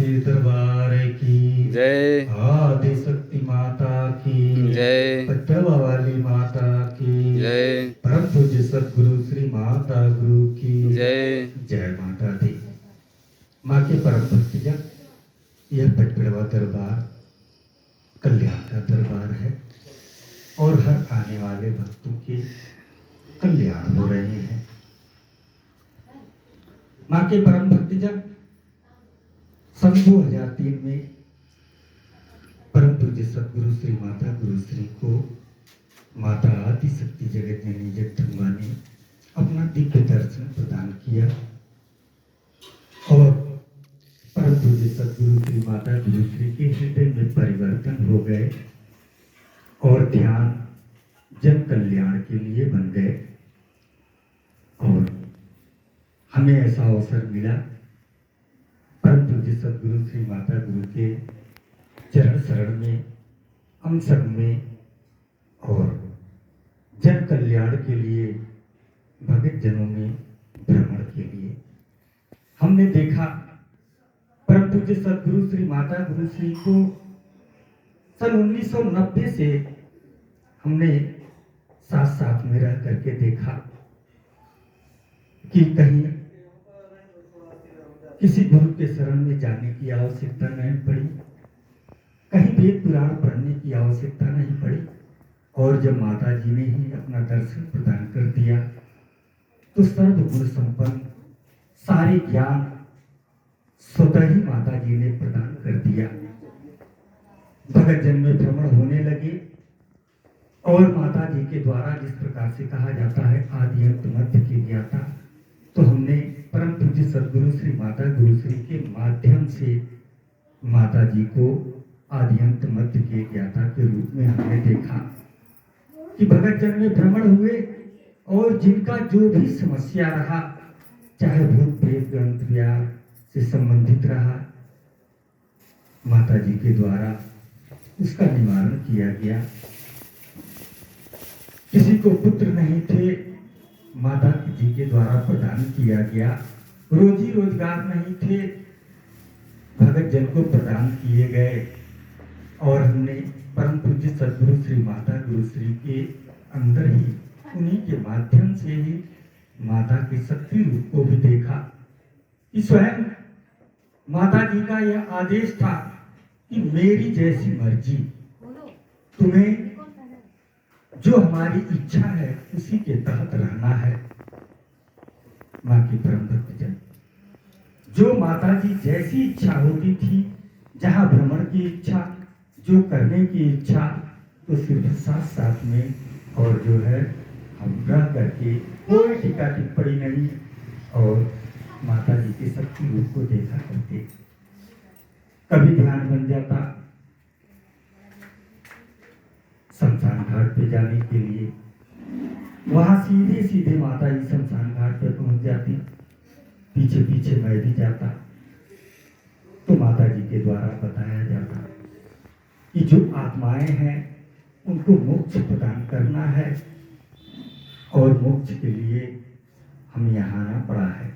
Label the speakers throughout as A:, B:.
A: के दरबार की
B: जय।
A: आदि शक्ति माता की
B: जय।
A: पट्टवा वाली माता की
B: जय।
A: परम पूज्य सदगुरु श्री माता गुरु की
B: जय।
A: जय माता दी। माँ के परम भक्तजन, यह पटवा दरबार कल्याण का दरबार है और हर आने वाले भक्तों के कल्याण हो रहे हैं। माँ के परम भक्तजन, सन 2003 में परम पूज्य सदगुरु श्री माता गुरुश्री को माता आदि शक्ति जगत जननी जगदम्बा ने अपना दिव्य दर्शन प्रदान किया और परम पूज्य सदगुरु श्री माता गुरुश्री के हृदय में परिवर्तन हो गए और ध्यान जन कल्याण के लिए बन गए। और हमें ऐसा अवसर मिला परम पूज्य सदगुरु श्री माता गुरु के चरण शरण में, हम सब में और जन कल्याण के लिए, भगत जनों में भ्रमण के लिए हमने देखा परम पूज्य सदगुरु श्री माता गुरुश्री को सन 1990 से हमने साथ साथ में रह करके देखा कि कहीं किसी गुरु के शरण में जाने की आवश्यकता नहीं पड़ी, कहीं वेद पुराण पढ़ने की आवश्यकता नहीं पड़ी। और जब माता जी ने ही अपना दर्शन प्रदान कर दिया तो सर्वगुण संपन्न सारे ज्ञान स्वतः ही माता जी ने प्रदान कर दिया। भगत जन में भ्रमण होने लगे और माता जी के द्वारा जिस प्रकार से कहा जाता है आदि अंत मध्य की ज्ञाता, तो हमने परम पूज्य सदगुरु श्री माता गुरुश्री के माध्यम से माता जी को आदि अंत मध्य के ज्ञाता के रूप में हमने देखा कि भगत जन में भ्रमण हुए और जिनका जो भी समस्या रहा, चाहे भूत प्रेत ग्रंथ व्यार से संबंधित रहा, माता जी के द्वारा उसका निवारण किया गया। किसी को पुत्र नहीं थे, माता जी के द्वारा प्रदान किया गया। रोजी रोजगार नहीं थे, भगत जन को प्रदान किए गए। और हमने परम पूज्य सदगुरु श्री माता गुरुश्री के अंदर ही, उन्हीं के माध्यम से ही माता के शक्ति रूप को भी देखा कि स्वयं माता जी का यह आदेश था कि मेरी जैसी मर्जी, तुम्हें जो हमारी इच्छा है उसी के तहत रहना है। माँ की परम भक्तजन, जो माता जी जैसी इच्छा होती थी, जहाँ भ्रमण की इच्छा, जो करने की इच्छा, तो सिर्फ साथ साथ में और जो है हम रह करके कोई टीका टिप्पणी नहीं और माता जी के शक्ति रूप को देखा करते। कभी ध्यान बन जाता शमशान घाट पे जाने के लिए, वहां सीधे सीधे माता जी शमशान घाट पे पहुंच जाती, पीछे पीछे मैं भी जाता, तो माता जी के द्वारा बताया जाता कि जो आत्माएं हैं उनको मोक्ष प्रदान करना है और मोक्ष के लिए हम यहाँ आना पड़ा है।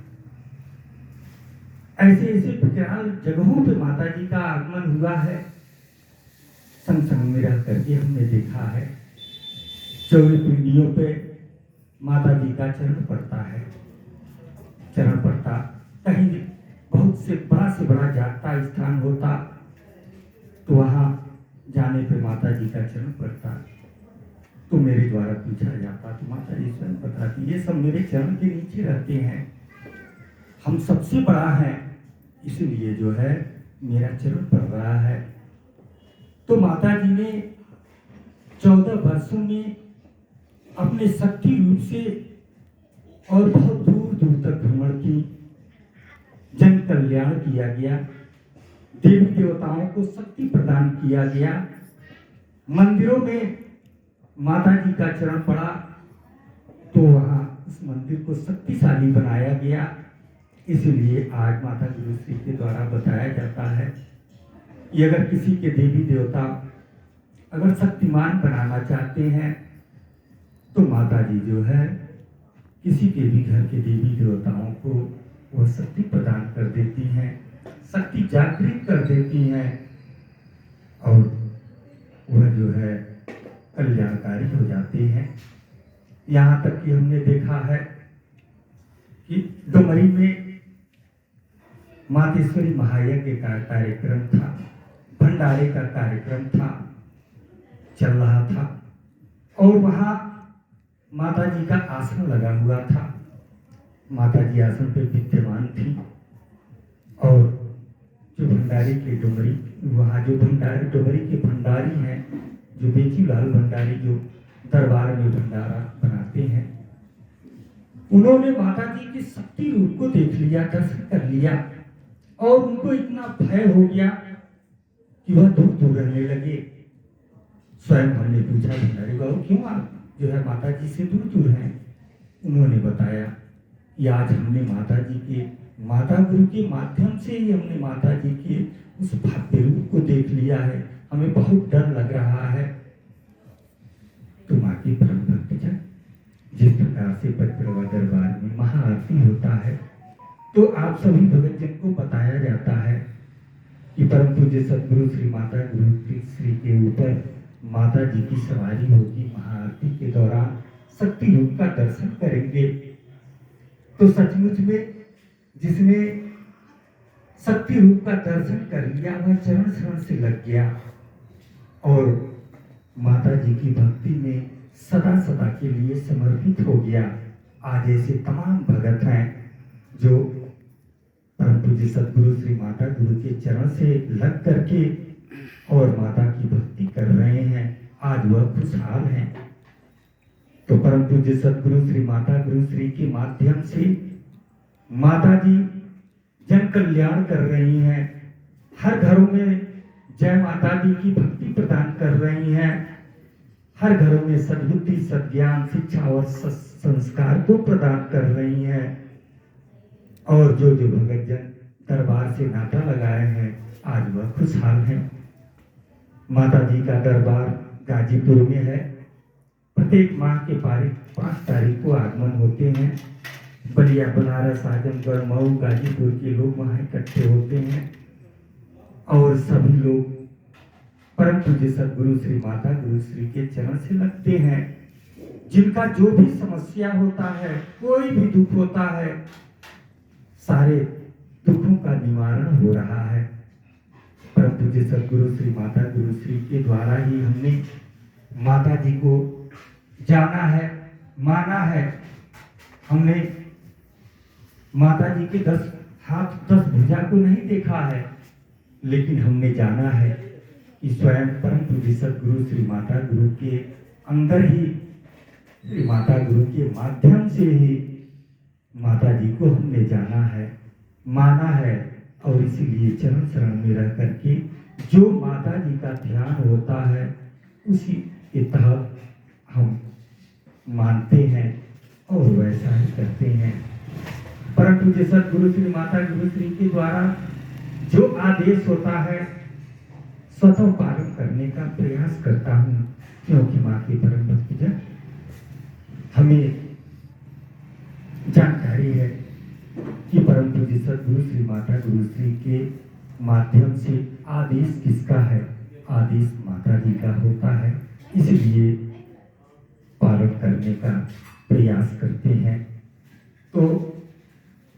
A: ऐसे ऐसे विकराल जगहों पे माता जी का आगमन हुआ है। संग संग में रह करके हमने देखा है, चौरी पिंडियों पे माता जी का चरण पड़ता है। चरण पड़ता कहीं बहुत से बड़ा जागता स्थान होता, तो वहां जाने पे माता जी का चरण पड़ता, तो मेरे द्वारा पूछा जाता, तो माता जी स्वयं बताती, ये सब मेरे चरण के नीचे रहते हैं, हम सबसे बड़ा है, इसलिए जो है मेरा चरण पड़ रहा है। तो माता जी ने 14 वर्षों में अपने शक्ति रूप से और बहुत दूर दूर तक भ्रमण की, जन कल्याण किया गया, देवी देवताओं को शक्ति प्रदान किया गया। मंदिरों में माता जी का चरण पड़ा तो वहां उस मंदिर को शक्तिशाली बनाया गया। इसलिए आज माता गुरुश्री के द्वारा बताया जाता है कि अगर किसी के देवी देवता अगर शक्तिमान बनाना चाहते हैं तो माता जी जो है किसी के भी घर के देवी देवताओं को वह शक्ति प्रदान कर देती हैं, शक्ति जागृत कर देती हैं और वह जो है कल्याणकारी हो जाते हैं। यहाँ तक कि हमने देखा है कि डुमरी में मातेश्वरी महायज्ञ का कार्यक्रम था, भंडारे का कार्यक्रम था, चल रहा था और वहाँ माता जी का आसन लगा हुआ था। माता जी आसन पे विद्यमान थी और जो भंडारी के डुमरी, वहाँ जो भंडारी डुमरी के भंडारी हैं, जो बेचीलाल भंडारी जो दरबार में भंडारा बनाते हैं, उन्होंने माता जी के शक्ति रूप को देख लिया, दर्शन कर लिया और उनको इतना भय हो गया कि वह दूर दूर रहने लगे। स्वयं हमने पूछा, भंडारी बाबू क्यों आप जो है माता जी से दूर दूर हैं? उन्होंने बताया कि आज हमने माता जी के माता गुरु के माध्यम से ही हमने माता जी के उस भव्य रूप को देख लिया है, हमें बहुत डर लग रहा है। तो माँ की परम भक्तजन, जिस प्रकार से पचपड़वा दरबार में महाआरती होता है तो आप सभी भक्तजन को बताया जाता है कि परम पूज्य सदगुरु श्री माता गुरु श्री के ऊपर माता जी की सवारी होगी। महाआरती के दौरान शक्ति रूप का दर्शन करेंगे। तो सचमुच में जिसने शक्ति रूप का दर्शन कर लिया वह चरण शरण से लग गया और माता जी की भक्ति में सदा सदा के लिए समर्पित हो गया। आज ऐसे तमाम भगत हैं जो परम पूज्य सदगुरु श्री माता गुरु के चरण से लग करके और माता की भक्ति कर रहे हैं। आज वह खुशहाल हैं। तो परम पूज्य सदगुरु श्री माता गुरु श्री के माध्यम से माता जी जन कल्याण कर रही हैं। हर घरों में जय माता दी की भक्ति प्रदान कर रही हैं। हर घरों में सद्बुद्धि, सद्ज्ञान, शिक्षा और संस्कार को प्रदान कर रही हैं। और जो जो भगत जन दरबार से नाता लगाए हैं आज वह खुशहाल हैं। माता जी का दरबार गाजीपुर में है। प्रत्येक माह के 5 तारीख को आगमन होते हैं। बलिया, बनारस, आजमगढ़, मऊ, गाजीपुर के लोग वहाँ इकट्ठे होते हैं और सभी लोग परम पूज्य सदगुरु श्री माता गुरु श्री के चरण से लगते हैं। जिनका जो भी समस्या होता है, कोई भी दुख होता है, सारे दुखों का निवारण हो रहा है। परम पूज्य सदगुरु श्री माता गुरु श्री के द्वारा ही हमने माता जी को जाना है, माना है। हमने माता जी के 10 हाथ 10 भुजा को नहीं देखा है, लेकिन हमने जाना है कि स्वयं परम पूज्य सदगुरु श्री माता गुरु के अंदर ही, श्री माता गुरु के माध्यम से ही माता जी को हमने जाना है, माना है। और इसीलिए चरण शरण में रह करके जो माता जी का ध्यान होता है उसी के तहत हम मानते हैं और वैसा ही करते हैं। परम पूज्य सदगुरु श्री माता गुरु श्री के द्वारा जो आदेश होता है स्वतः पालन करने का प्रयास करता हूँ, क्योंकि माँ की परम भक्तजन हमें जानकारी है कि परम पूज्य सदगुरु श्री माता गुरु श्री के माध्यम से आदेश किसका है? आदेश माता जी का होता है। इसलिए पालन करने का प्रयास करते हैं। तो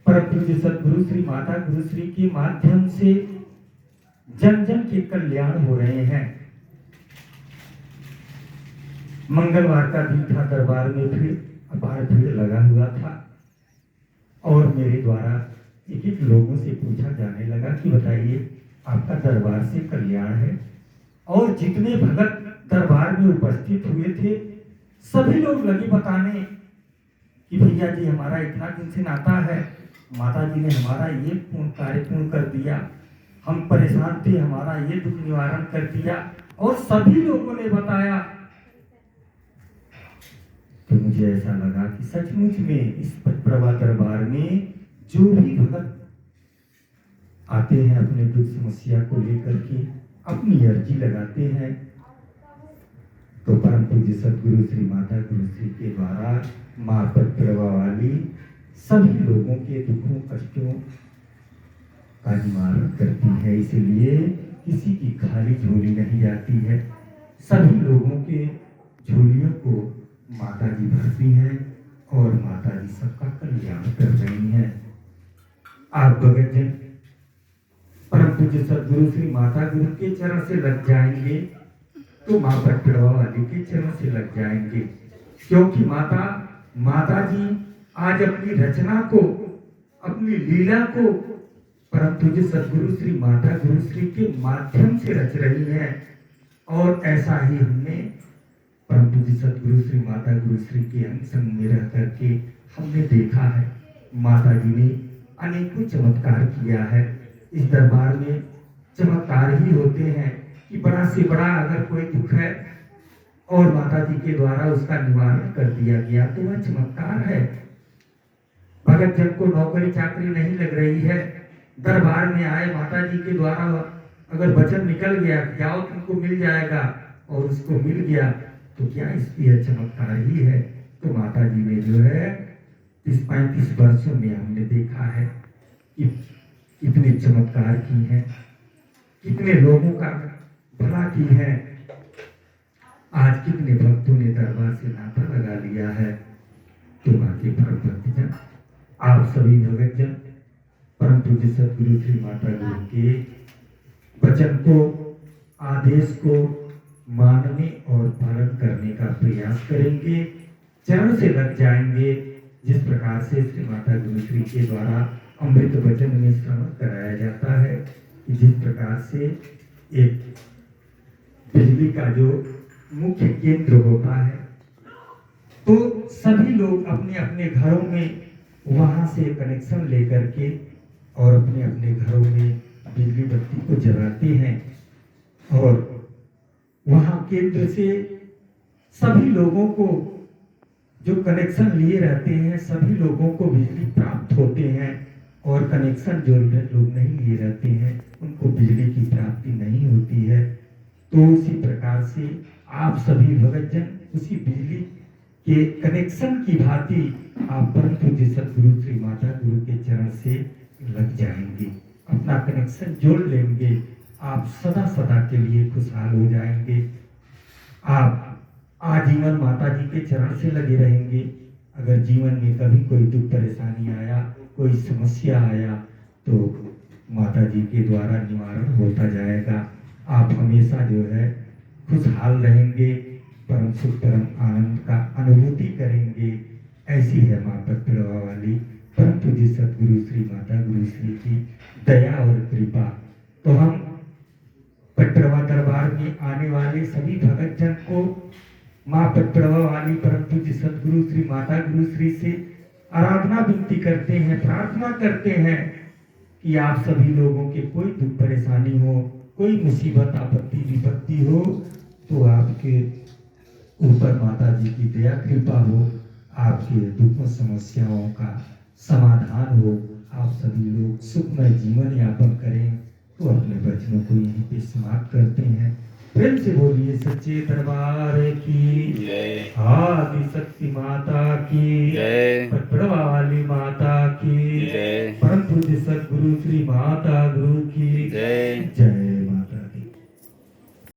A: परम पूज्य सदगुरु श्री माता गुरु श्री के माध्यम से जन जन के कल्याण हो रहे हैं। मंगलवार का दिन था, दरबार में फिर अपार भीड़ लगा हुआ था और मेरे द्वारा एक एक लोगों से पूछा जाने लगा कि बताइए आपका दरबार से कल्याण है। और जितने भगत दरबार में उपस्थित हुए थे सभी लोग लगे बताने कि भैया जी हमारा इतना दिन से नाता है, माता जी ने हमारा ये पूर्ण कार्य पूर्ण कर दिया, हम परेशान थे, हमारा ये दुख निवारण कर दिया। और सभी लोगों ने बताया। तो मुझे ऐसा लगा कि सचमुच में इस पचपड़वा दरबार में जो भी भगत आते हैं अपने दुख समस्या को लेकर के अपनी अर्जी लगाते हैं, तो परम पूज्य सदगुरु श्री माता गुरु श्री के द्वारा माँ पचपड़वा वाली सभी लोगों के दुखों कष्टों का निवारण करती है, इसलिए किसी की खाली झोली नहीं जाती है। सभी लोगों के झोलियों को माता जी भरती हैं और माता जी सबका कल्याण कर रही हैं। आप भगतजन परम पूज्य सदगुरु श्री माता गुरु के चरण से लग जाएंगे तो माँ पटवा वाली के चरण से लग जाएंगे, क्योंकि माता जी आज अपनी रचना को, अपनी लीला को परम पूज्य सदगुरु श्री माता गुरु श्री के माध्यम से रच रही हैं। और ऐसा ही हमने परम पूज्य सदगुरु श्री माता गुरु श्री के अंग संग में रह करके हमने देखा है। माता जी ने अनेकों चमत्कार किया है। इस दरबार में चमत्कार ही होते हैं कि बड़ा से बड़ा अगर कोई दुख है और माता जी के द्वारा उसका निवारण कर दिया गया तो वह चमत्कार है। भगत जन को नौकरी चाकरी नहीं लग रही है, दरबार में आए माता जी के द्वारा अगर वचन निकल गया जाओ तुमको मिल जाएगा और उसको मिल गया तो क्या इसकी चमत्कार ही है। तो माता जी ने जो है 35 वर्षों में हमने देखा है कि कितने चमत्कार की हैं, कितने लोगों का भला की है। आज कितने भक्तों ने दरबार से नाता लगा लिया है। तो बाकी परम भक्तजन, आप सभी भगतजन परम पूज्य सदगुरु श्री माता गुरु के वचन को, आदेश को मानने और पालन करने का प्रयास करेंगे, चरण से लग जाएंगे। जिस प्रकार से श्री माता गुरु श्री के द्वारा अमृत वचन में श्रवण कराया जाता है, जिस प्रकार से एक बिजली का जो मुख्य केंद्र होता है तो सभी लोग अपने अपने घरों में वहां से कनेक्शन लेकर के और अपने अपने घरों में बिजली बत्ती को जलाते हैं और वहां केंद्र से सभी लोगों को जो कनेक्शन लिए रहते हैं सभी लोगों को बिजली प्राप्त होते हैं और कनेक्शन जो लोग नहीं लिए रहते हैं उनको बिजली की प्राप्ति नहीं होती है। तो उसी प्रकार से आप सभी भगतजन उसी बिजली के कनेक्शन की भांति आप परम पूज्य सदगुरु श्री माता गुरु के चरण से लग जाएंगे, अपना कनेक्शन जोड़ लेंगे। आप सदा सदा के लिए खुशहाल हो जाएंगे। आप आजीवन माता जी के चरण से लगे रहेंगे। अगर जीवन में कभी कोई दुख परेशानी आया, कोई समस्या आया तो माता जी के द्वारा निवारण होता जाएगा। आप हमेशा जो है खुशहाल रहेंगे, परम सुख परम आनंद का अनुभूति करेंगे। ऐसी है माँ पटवा वाली परम पूज्य सदगुरु श्री माता गुरु श्री की दया और कृपा। तो हम पटवा दरबार में आने वाले सभी भगतजन को माँ पटवा वाली परम पूज्य सदगुरु श्री माता गुरु श्री से आराधना विनती करते हैं, प्रार्थना करते हैं कि आप सभी लोगों के कोई दुख परेशानी हो, कोई मुसीबत आपत्ति विपत्ति हो तो आपके ऊपर माता जी की दया कृपा हो, आपके दुखों समस्याओं का समाधान हो, आप सभी लोग सुखमय जीवन यापन करें। तो अपने वचनों को यहीं पे समाप्त करते हैं। प्रेम से बोलिए सच्चे दरबार की, आदि शक्ति माता की।